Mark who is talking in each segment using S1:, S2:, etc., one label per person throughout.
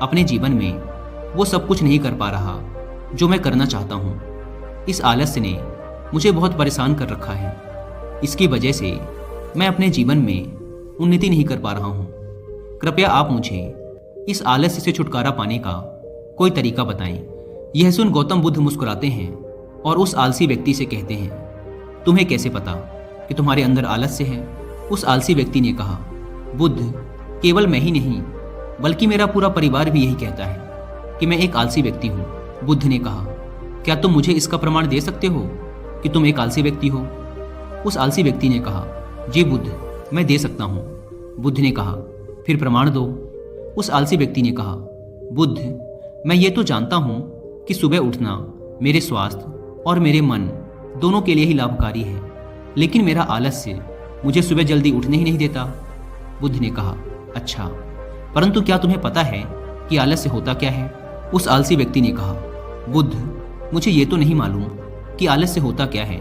S1: अपने जीवन में वो सब कुछ नहीं कर पा रहा जो मैं करना चाहता हूँ। इस आलस्य ने मुझे बहुत परेशान कर रखा है। इसकी वजह से मैं अपने जीवन में उन्नति नहीं कर पा रहा हूँ। कृपया आप मुझे इस आलस्य से छुटकारा पाने का कोई तरीका बताएं। यह सुन गौतम बुद्ध मुस्कुराते हैं और उस आलसी व्यक्ति से कहते हैं, तुम्हें कैसे पता कि तुम्हारे अंदर आलस्य है? उस आलसी व्यक्ति ने कहा, बुद्ध, केवल मैं ही नहीं बल्कि मेरा पूरा परिवार भी यही कहता है कि मैं एक आलसी व्यक्ति हूँ। बुद्ध ने कहा, क्या तुम मुझे इसका प्रमाण दे सकते हो कि तुम एक आलसी व्यक्ति हो? उस आलसी व्यक्ति ने कहा, जी बुद्ध, मैं दे सकता हूँ। बुद्ध ने कहा, फिर प्रमाण दो। उस आलसी व्यक्ति ने कहा, बुद्ध, मैं ये तो जानता हूँ कि सुबह उठना मेरे स्वास्थ्य और मेरे मन दोनों के लिए ही लाभकारी है, लेकिन मेरा आलस्य मुझे सुबह जल्दी उठने ही नहीं देता। बुद्ध ने कहा, अच्छा, परंतु क्या तुम्हें पता है कि आलस्य होता क्या है? उस आलसी व्यक्ति ने कहा, बुद्ध, मुझे ये तो नहीं मालूम कि आलस्य होता क्या है,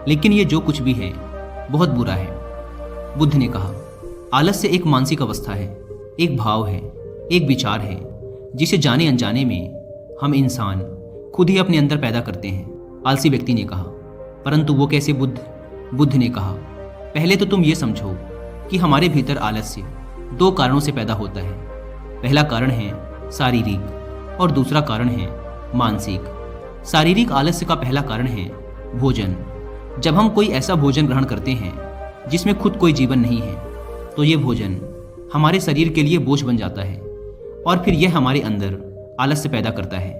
S1: लेकिन ये जो कुछ भी है बहुत बुरा है। बुद्ध ने कहा, आलस्य एक मानसिक अवस्था है, एक भाव है, एक विचार है जिसे जाने अनजाने में हम इंसान खुद ही अपने अंदर पैदा करते हैं। आलसी व्यक्ति ने कहा, परंतु वो कैसे बुद्ध? बुद्ध ने कहा, पहले तो तुम ये समझो कि हमारे भीतर आलस्य दो कारणों से पैदा होता है। पहला कारण है शारीरिक और दूसरा कारण है मानसिक। शारीरिक आलस्य का पहला कारण है भोजन। जब हम कोई ऐसा भोजन ग्रहण करते हैं जिसमें खुद कोई जीवन नहीं है, तो ये भोजन हमारे शरीर के लिए बोझ बन जाता है और फिर यह हमारे अंदर आलस्य पैदा करता है,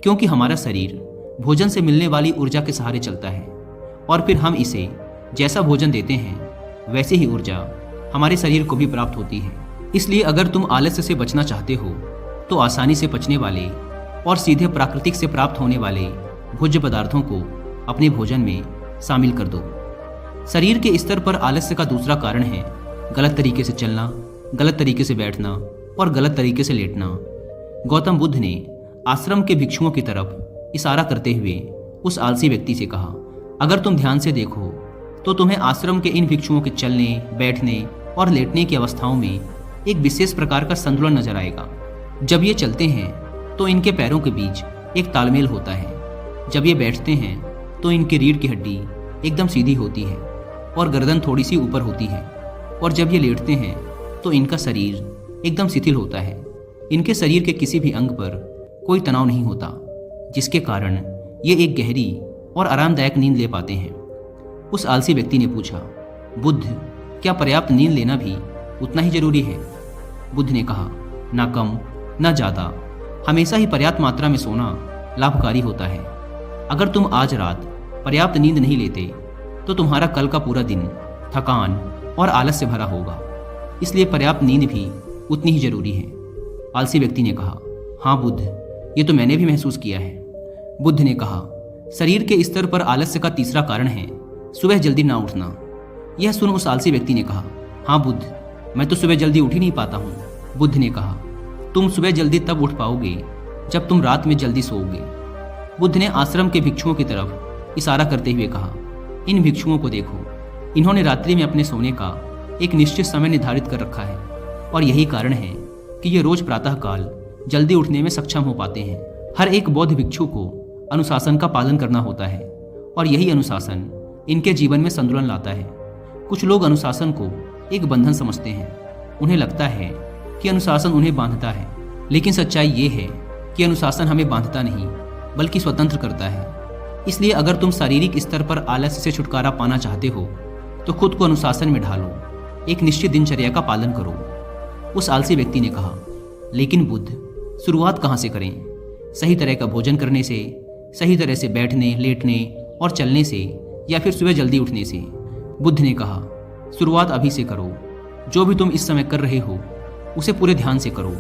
S1: क्योंकि हमारा शरीर भोजन से मिलने वाली ऊर्जा के सहारे चलता है और फिर हम इसे जैसा भोजन देते हैं वैसे ही ऊर्जा हमारे शरीर को भी प्राप्त होती है। इसलिए अगर तुम आलस्य से बचना चाहते हो तो आसानी से पचने वाले और सीधे प्राकृतिक से प्राप्त होने वाले भोज्य पदार्थों को अपने भोजन में शामिल कर दो। शरीर के स्तर पर आलस्य का दूसरा कारण है गलत तरीके से चलना, गलत तरीके से बैठना और गलत तरीके से लेटना। गौतम बुद्ध ने आश्रम के भिक्षुओं की तरफ इशारा करते हुए उस आलसी व्यक्ति से कहा, अगर तुम ध्यान से देखो तो तुम्हें आश्रम के इन भिक्षुओं के चलने, बैठने और लेटने की अवस्थाओं में एक विशेष प्रकार का संतुलन नजर आएगा। जब ये चलते हैं तो इनके पैरों के बीच एक तालमेल होता है। जब ये बैठते हैं तो इनकी रीढ़ की हड्डी एकदम सीधी होती है और गर्दन थोड़ी सी ऊपर होती है, और जब ये लेटते हैं तो इनका शरीर एकदम शिथिल होता है। इनके शरीर के किसी भी अंग पर कोई तनाव नहीं होता, जिसके कारण ये एक गहरी और आरामदायक नींद ले पाते हैं। उस आलसी व्यक्ति ने पूछा, बुद्ध, क्या पर्याप्त नींद लेना भी उतना ही जरूरी है? बुद्ध ने कहा, ना कम ना ज़्यादा, हमेशा ही पर्याप्त मात्रा में सोना लाभकारी होता है। अगर तुम आज रात पर्याप्त नींद नहीं लेते तो तुम्हारा कल का पूरा दिन थकान और आलस से भरा होगा, इसलिए पर्याप्त नींद भी उतनी ही जरूरी है। आलसी व्यक्ति ने कहा, हाँ बुद्ध, ये तो मैंने भी महसूस किया है। बुद्ध ने कहा, शरीर के स्तर पर आलस्य का तीसरा कारण है सुबह जल्दी ना उठना। यह सुन उस आलसी व्यक्ति ने कहा, हाँ बुद्ध, मैं तो सुबह जल्दी उठ ही नहीं पाता हूँ। बुद्ध ने कहा, तुम सुबह जल्दी तब उठ पाओगे जब तुम रात में जल्दी सोओगे। बुद्ध ने आश्रम के भिक्षुओं की तरफ इशारा करते हुए कहा, इन भिक्षुओं को देखो, इन्होंने रात्रि में अपने सोने का एक निश्चित समय निर्धारित कर रखा है और यही कारण है कि ये रोज प्रातःकाल जल्दी उठने में सक्षम हो पाते हैं। हर एक बौद्ध भिक्षु को अनुशासन का पालन करना होता है और यही अनुशासन इनके जीवन में संतुलन लाता है। कुछ लोग अनुशासन को एक बंधन समझते हैं। उन्हें लगता है कि अनुशासन उन्हें बांधता है, लेकिन सच्चाई ये है कि अनुशासन हमें बांधता नहीं बल्कि स्वतंत्र करता है। इसलिए अगर तुम शारीरिक स्तर पर आलस्य से छुटकारा पाना चाहते हो तो खुद को अनुशासन में ढालो, एक निश्चित दिनचर्या का पालन करो। उस आलसी व्यक्ति ने कहा, लेकिन बुद्ध, शुरुआत कहाँ से करें? सही तरह का भोजन करने से, सही तरह से बैठने, लेटने और चलने से, या फिर सुबह जल्दी उठने से? बुद्ध ने कहा, शुरुआत अभी से करो। जो भी तुम इस समय कर रहे हो उसे पूरे ध्यान से करो।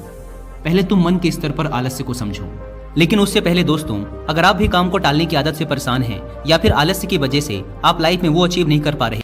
S1: पहले तुम मन के स्तर पर आलस्य को समझो। लेकिन उससे पहले दोस्तों, अगर आप भी काम को टालने की आदत से परेशान हैं या फिर आलस्य की वजह से आप लाइफ में वो अचीव नहीं कर पा रहे